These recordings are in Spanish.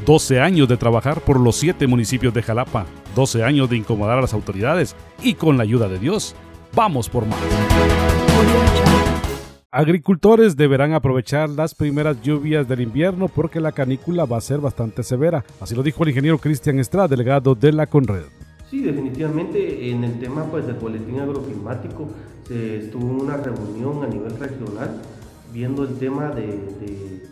12 años de trabajar por los 7 municipios de Jalapa, 12 años de incomodar a las autoridades y con la ayuda de Dios, vamos por más. Agricultores deberán aprovechar las primeras lluvias del invierno porque la canícula va a ser bastante severa. Así lo dijo el ingeniero Cristian Estrada, delegado de la CONRED. Sí, definitivamente en el tema del boletín agroclimático se estuvo en una reunión a nivel regional viendo el tema de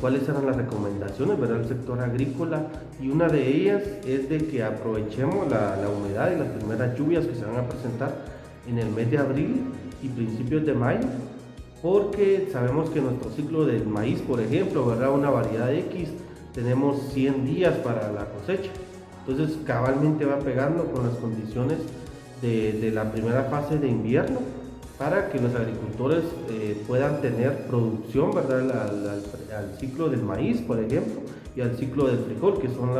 cuáles eran las recomendaciones, ¿verdad?, del sector agrícola, y una de ellas es de que aprovechemos la humedad y las primeras lluvias que se van a presentar en el mes de abril y principios de mayo, porque sabemos que nuestro ciclo del maíz, por ejemplo, ¿verdad?, una variedad X, tenemos 100 días para la cosecha. Entonces cabalmente va pegando con las condiciones de la primera fase de invierno para que los agricultores puedan tener producción, ¿verdad?, al ciclo del maíz, por ejemplo, y al ciclo del frijol, que son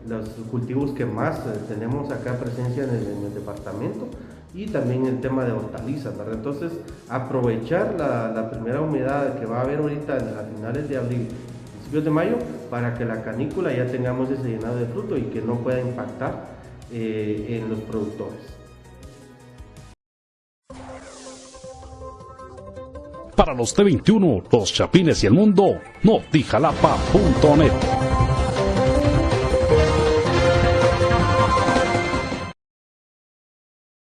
los cultivos que más tenemos acá presencia en el departamento, y también el tema de hortalizas, ¿verdad? Entonces aprovechar la primera humedad que va a haber ahorita a finales de abril, principios de mayo, para que la canícula ya tengamos ese llenado de fruto y que no pueda impactar en los productores. Para los T21, los Chapines y el mundo, notijalapa.net.